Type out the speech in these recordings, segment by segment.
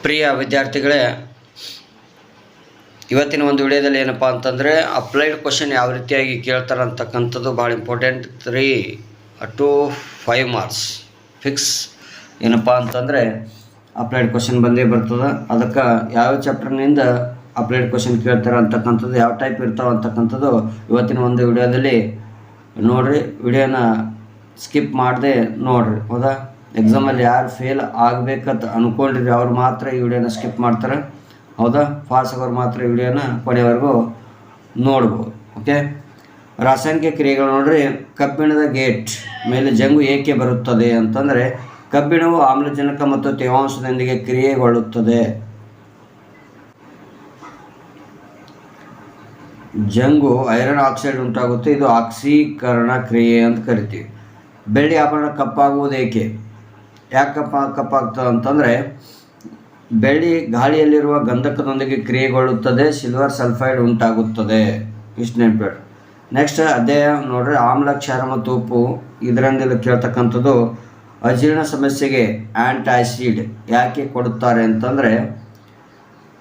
ಪ್ರಿಯ ವಿದ್ಯಾರ್ಥಿಗಳೇ, ಇವತ್ತಿನ ಒಂದು ವಿಡಿಯೋದಲ್ಲಿ ಏನಪ್ಪ ಅಂತಂದರೆ ಅಪ್ಲೈಡ್ ಕ್ವಶನ್ ಯಾವ ರೀತಿಯಾಗಿ ಕೇಳ್ತಾರೆ ಅಂತಕ್ಕಂಥದ್ದು ಭಾಳ ಇಂಪಾರ್ಟೆಂಟ್. 3 to 5 marks fix. ಏನಪ್ಪ ಅಂತಂದರೆ ಅಪ್ಲೈಡ್ ಕ್ವಶನ್ ಬಂದೇ ಬರ್ತದೆ. ಅದಕ್ಕೆ ಯಾವ ಚಾಪ್ಟರ್ನಿಂದ ಅಪ್ಲೈಡ್ ಕ್ವಶನ್ ಕೇಳ್ತಾರೆ ಅಂತಕ್ಕಂಥದ್ದು, ಯಾವ ಟೈಪ್ ಇರ್ತಾವೆ ಅಂತಕ್ಕಂಥದ್ದು ಇವತ್ತಿನ ಒಂದು ವಿಡಿಯೋದಲ್ಲಿ ನೋಡಿರಿ. ವಿಡಿಯೋನ ಸ್ಕಿಪ್ ಮಾಡದೆ ನೋಡಿರಿ. ಹೌದಾ, ಎಕ್ಸಾಮಲ್ಲಿ ಯಾರು ಫೇಲ್ ಆಗಬೇಕಂತ ಅಂದ್ಕೊಂಡಿರಿ ಅವ್ರು ಮಾತ್ರ ಈ ವಿಡಿಯೋನ ಸ್ಕಿಪ್ ಮಾಡ್ತಾರೆ. ಹೌದಾ, ಪಾಸ್ ಆಗೋರು ಮಾತ್ರ ಈ ವಿಡಿಯೋನ ಕೊನೆವರೆಗೂ ನೋಡ್ಬೋದು. ಓಕೆ, ರಾಸಾಯನಿಕ ಕ್ರಿಯೆಗಳು ನೋಡ್ರಿ. ಕಬ್ಬಿಣದ ಗೇಟ್ ಮೇಲೆ ಜಂಗು ಏಕೆ ಬರುತ್ತದೆ ಅಂತಂದರೆ, ಕಬ್ಬಿಣವು ಆಮ್ಲಜನಕ ಮತ್ತು ತೇವಾಂಶದೊಂದಿಗೆ ಕ್ರಿಯೆಗೊಳ್ಳುತ್ತದೆ. ಜಂಗು ಐರನ್ ಆಕ್ಸೈಡ್ ಉಂಟಾಗುತ್ತೆ, ಇದು ಆಕ್ಸೀಕರಣ ಕ್ರಿಯೆ ಅಂತ ಕರಿತೀವಿ. ಬೆಳ್ಳಿ ಆಭರಣ ಕಪ್ಪಾಗುವುದು ಏಕೆ? ಯಾಕೆ ಕಪ್ಪಾಗ್ತದೆ ಅಂತಂದರೆ, ಬೆಳ್ಳಿ ಗಾಳಿಯಲ್ಲಿರುವ ಗಂಧಕದೊಂದಿಗೆ ಕ್ರಿಯೆಗೊಳ್ಳುತ್ತದೆ, ಸಿಲ್ವರ್ ಸಲ್ಫೈಡ್ ಉಂಟಾಗುತ್ತದೆ. ಇಷ್ಟು ನೆನಪಿಡಿ. ನೆಕ್ಸ್ಟ್ ಅಧ್ಯಾಯ ನೋಡ್ರಿ, ಆಮ್ಲ, ಕ್ಷಾರ ಮತ್ತು ಉಪ್ಪು. ಇದರಿಂದ ಕೇಳ್ತಕ್ಕಂಥದ್ದು ಅಜೀರ್ಣ ಸಮಸ್ಯೆಗೆ ಆ್ಯಂಟಾಸಿಡ್ ಯಾಕೆ ಕೊಡುತ್ತಾರೆ ಅಂತಂದರೆ,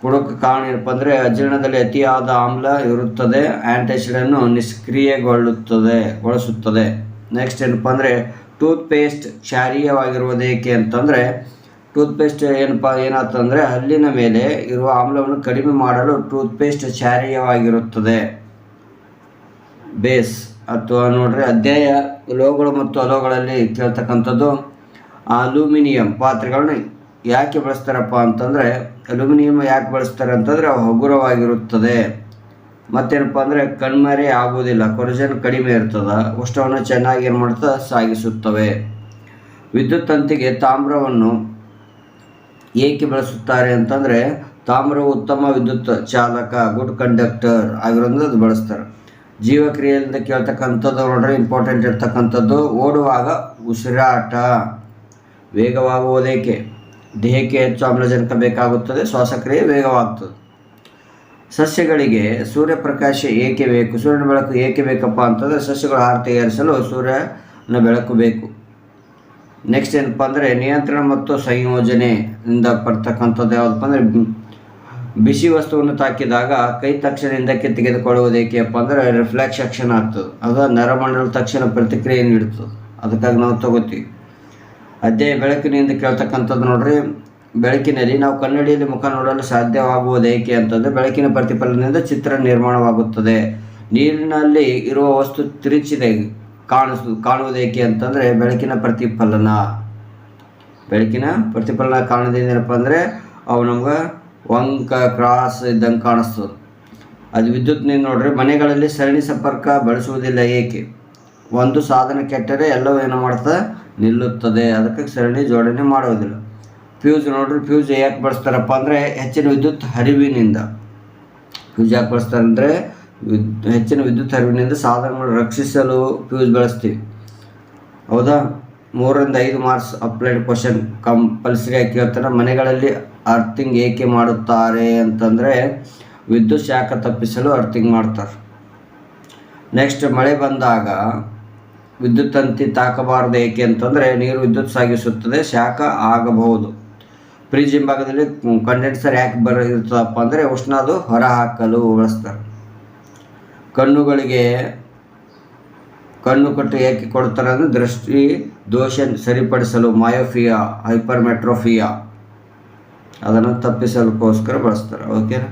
ಕೊಡೋಕ್ಕೆ ಕಾರಣ ಏನಪ್ಪ ಅಂದರೆ ಅಜೀರ್ಣದಲ್ಲಿ ಅತಿಯಾದ ಆಮ್ಲ ಇರುತ್ತದೆ, ಆ್ಯಂಟಾಸಿಡನ್ನು ನಿಷ್ಕ್ರಿಯಗೊಳಿಸುತ್ತದೆ. ನೆಕ್ಸ್ಟ್ ಏನಪ್ಪ ಅಂದರೆ, ಟೂತ್ ಪೇಸ್ಟ್ ಕ್ಷಾರೀಯವಾಗಿರುವುದೇಕೆ ಅಂತಂದರೆ, ಟೂತ್ ಪೇಸ್ಟ್ ಏನಾಗ್ತಂದರೆ ಹಲ್ಲಿನ ಮೇಲೆ ಇರುವ ಆಮ್ಲವನ್ನು ಕಡಿಮೆ ಮಾಡಲು ಟೂತ್ ಪೇಸ್ಟ್ ಕ್ಷಾರೀಯವಾಗಿರುತ್ತದೆ. ಬೇಸ್ ಅಥವಾ ನೋಡ್ರಿ ಅಧ್ಯಾಯ ಲೋಹಗಳು ಮತ್ತು ಅಲೋಹಗಳಲ್ಲಿ ಕೇಳ್ತಕ್ಕಂಥದ್ದು, ಅಲ್ಯೂಮಿನಿಯಂ ಪಾತ್ರೆಗಳನ್ನ ಯಾಕೆ ಬಳಸ್ತಾರಪ್ಪ ಅಂತಂದರೆ, ಅಲ್ಯೂಮಿನಿಯಂ ಯಾಕೆ ಬಳಸ್ತಾರೆ ಅಂತಂದರೆ ಅವು ಹಗುರವಾಗಿರುತ್ತದೆ. ಮತ್ತೇನಪ್ಪ ಅಂದರೆ ಕಣ್ಮರೆ ಆಗುವುದಿಲ್ಲ, ಕೊರಜನ್ ಕಡಿಮೆ ಇರ್ತದೆ, ಉಷ್ಣವನ್ನು ಚೆನ್ನಾಗಿ ಏನು ಮಾಡ್ತದೆ ಸಾಗಿಸುತ್ತವೆ. ವಿದ್ಯುತ್ ತಂತಿಗೆ ತಾಮ್ರವನ್ನು ಏಕೆ ಬಳಸುತ್ತಾರೆ ಅಂತಂದರೆ, ತಾಮ್ರವು ಉತ್ತಮ ವಿದ್ಯುತ್ ಚಾಲಕ, ಗುಡ್ ಕಂಡಕ್ಟರ್ ಆಗಿರೋದ್ರಿಂದ ಅದು ಬಳಸ್ತಾರೆ. ಜೀವಕ್ರಿಯೆಯಿಂದ ಕೇಳ್ತಕ್ಕಂಥದ್ದು ನೋಡ್ರಿ, ಇಂಪಾರ್ಟೆಂಟ್ ಇರ್ತಕ್ಕಂಥದ್ದು, ಓಡುವಾಗ ಉಸಿರಾಟ ವೇಗವಾಗುವುದೇಕೆ? ದೇಹಕ್ಕೆ ಹೆಚ್ಚು ಆಮ್ಲಜನಕ ಬೇಕಾಗುತ್ತದೆ, ಶ್ವಾಸಕ್ರಿಯೆ ವೇಗವಾಗ್ತದೆ. ಸಸ್ಯಗಳಿಗೆ ಸೂರ್ಯಪ್ರಕಾಶ ಏಕೆ ಬೇಕು? ಸೂರ್ಯನ ಬೆಳಕು ಏಕೆ ಬೇಕಪ್ಪ ಅಂತಂದರೆ, ಸಸ್ಯಗಳು ಆಹಾರ ತಯಾರಿಸಲು ಸೂರ್ಯನ ಬೆಳಕು ಬೇಕು. ನೆಕ್ಸ್ಟ್ ಏನಪ್ಪ ಅಂದರೆ, ನಿಯಂತ್ರಣ ಮತ್ತು ಸಂಯೋಜನೆಯಿಂದ ಬರ್ತಕ್ಕಂಥದ್ದು ಯಾವುದಪ್ಪ ಅಂದರೆ, ಬಿಸಿ ವಸ್ತುವನ್ನು ತಾಕಿದಾಗ ಕೈ ತಕ್ಷಣ ಹಿಂದಕ್ಕೆ ತೆಗೆದುಕೊಳ್ಳುವುದೇಕೆಪ್ಪ ಅಂದರೆ ರಿಫ್ಲೆಕ್ಷನ್ ಆಗ್ತದೆ. ಅದು ನರಮಂಡಲ ತಕ್ಷಣ ಪ್ರತಿಕ್ರಿಯೆ ನೀಡ್ತದೆ, ಅದಕ್ಕಾಗಿ ನಾವು ತಗೋತೀವಿ. ಅಧ್ಯಾಯ ಬೆಳಕಿನಿಂದ ಕೇಳ್ತಕ್ಕಂಥದ್ದು ನೋಡ್ರಿ, ಬೆಳಕಿನಲ್ಲಿ ನಾವು ಕನ್ನಡಿಯಲ್ಲಿ ಮುಖ ನೋಡಲು ಸಾಧ್ಯವಾಗುವುದೇಕೆ ಅಂತಂದರೆ, ಬೆಳಕಿನ ಪ್ರತಿಫಲನದಿಂದ ಚಿತ್ರ ನಿರ್ಮಾಣವಾಗುತ್ತದೆ. ನೀರಿನಲ್ಲಿ ಇರುವ ವಸ್ತು ತಿರುಚಿದೆ ಕಾಣುವುದೇಕೆ ಅಂತಂದರೆ ಬೆಳಕಿನ ಪ್ರತಿಫಲನ. ಬೆಳಕಿನ ಪ್ರತಿಫಲನ ಕಾರಣದಿಂದ ಏನಪ್ಪ ಅಂದರೆ ಅವು ನಮ್ಗೆ ವಂಕ ಕ್ರಾಸ್ ಇದ್ದಂಗೆ ಕಾಣಿಸ್ತದೆ. ಅದು ವಿದ್ಯುತ್ನಿಂದ ನೋಡ್ರಿ, ಮನೆಗಳಲ್ಲಿ ಸರಣಿ ಸಂಪರ್ಕ ಬಳಸುವುದಿಲ್ಲ ಏಕೆ? ಒಂದು ಸಾಧನ ಕೆಟ್ಟರೆ ಎಲ್ಲವೂ ಏನು ಮಾಡ್ತದೆ, ನಿಲ್ಲುತ್ತದೆ, ಅದಕ್ಕೆ ಸರಣಿ ಜೋಡಣೆ ಮಾಡೋದಿಲ್ಲ. ಫ್ಯೂಸ್ ನೋಡ್ರಿ, ಫ್ಯೂಸ್ ಯಾಕೆ ಬಳಸ್ತಾರಪ್ಪ ಅಂದರೆ ಹೆಚ್ಚಿನ ವಿದ್ಯುತ್ ಹರಿವಿನಿಂದ. ಫ್ಯೂಸ್ ಯಾಕೆ ಬಳಸ್ತಾರೆ ಅಂದರೆ ಹೆಚ್ಚಿನ ವಿದ್ಯುತ್ ಹರಿವಿನಿಂದ ಸಾಧನಗಳನ್ನು ರಕ್ಷಿಸಲು ಫ್ಯೂಸ್ ಬಳಸ್ತೀವಿ. ಹೌದಾ, 3 to 5 marks applied question compulsory ಆಗಿ ಕೇಳ್ತಾರೆ. ಮನೆಗಳಲ್ಲಿ ಅರ್ಥಿಂಗ್ ಏಕೆ ಮಾಡುತ್ತಾರೆ ಅಂತಂದರೆ ವಿದ್ಯುತ್ ಶಾಖ ತಪ್ಪಿಸಲು ಅರ್ಥಿಂಗ್ ಮಾಡ್ತಾರೆ. ನೆಕ್ಸ್ಟ್ ಮಳೆ ಬಂದಾಗ ವಿದ್ಯುತ್ ತಂತಿ ತಾಕಬಾರದು ಏಕೆ ಅಂತಂದರೆ ನೀರು ವಿದ್ಯುತ್ ಸಾಗಿಸುತ್ತದೆ, ಶಾಖ ಆಗಬಹುದು. ಫ್ರಿಜ್ ಹಿಂಭಾಗದಲ್ಲಿ ಕಂಡೆನ್ಸರ್ ಯಾಕೆ ಇರ್ತದಪ್ಪ ಅಂದರೆ ಉಷ್ಣ ಅದು ಹೊರ ಹಾಕಲು ಬಳಸ್ತಾರೆ. ಕಣ್ಣುಗಳಿಗೆ ಕಣ್ಣು ಕಟ್ಟು ಏಕೆ ಕೊಡ್ತಾರೆ ಅಂದರೆ ದೃಷ್ಟಿ ದೋಷ ಸರಿಪಡಿಸಲು, ಮಯೋಫಿಯಾ, ಹೈಪರ್ಮೆಟ್ರೋಫಿಯಾ ಅದನ್ನು ತಪ್ಪಿಸಲಕ್ಕೋಸ್ಕರ ಬಳಸ್ತಾರೆ. ಓಕೆನಾ,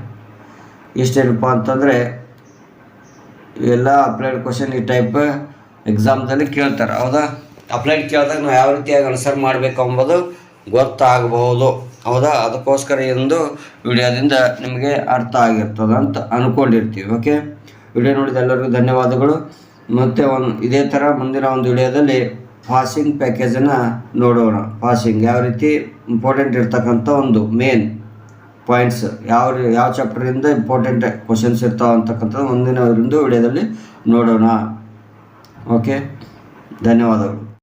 ಇಷ್ಟೇನಪ್ಪ ಅಂತಂದರೆ ಇವೆಲ್ಲ ಅಪ್ಲೈಡ್ ಕ್ವಶನ್ ಈ ಟೈಪ್ ಎಕ್ಸಾಮ್ದಲ್ಲಿ ಕೇಳ್ತಾರೆ. ಹೌದಾ, ಅಪ್ಲೈಡ್ ಕೇಳಿದಾಗ ನಾವು ಯಾವ ರೀತಿಯಾಗಿ ಆನ್ಸರ್ ಮಾಡಬೇಕು ಎಂಬುದು ಗೊತ್ತಾಗಬಹುದು. ಹೌದಾ, ಅದಕ್ಕೋಸ್ಕರ ಒಂದು ವಿಡಿಯೋದಿಂದ ನಿಮಗೆ ಅರ್ಥ ಆಗಿರ್ತದೆ ಅಂತ ಅಂದ್ಕೊಂಡಿರ್ತೀವಿ. ಓಕೆ, ವಿಡಿಯೋ ನೋಡಿದ ಎಲ್ಲರಿಗೂ ಧನ್ಯವಾದಗಳು. ಮತ್ತು ಇದೇ ಥರ ಮುಂದಿನ ಒಂದು ವಿಡಿಯೋದಲ್ಲಿ ಪಾಸಿಂಗ್ ಪ್ಯಾಕೇಜನ್ನು ನೋಡೋಣ. ಪಾಸಿಂಗ್ ಯಾವ ರೀತಿ ಇಂಪಾರ್ಟೆಂಟ್ ಇರ್ತಕ್ಕಂಥ ಒಂದು ಮೇನ್ ಪಾಯಿಂಟ್ಸ್, ಯಾವ ಚಾಪ್ಟರಿಂದ ಇಂಪಾರ್ಟೆಂಟ್ ಕ್ವಶನ್ಸ್ ಇರ್ತಾವೆ ಅಂತಕ್ಕಂಥದ್ದು ಮುಂದಿನ ಒಂದು ವಿಡಿಯೋದಲ್ಲಿ ನೋಡೋಣ. ಓಕೆ, ಧನ್ಯವಾದಗಳು.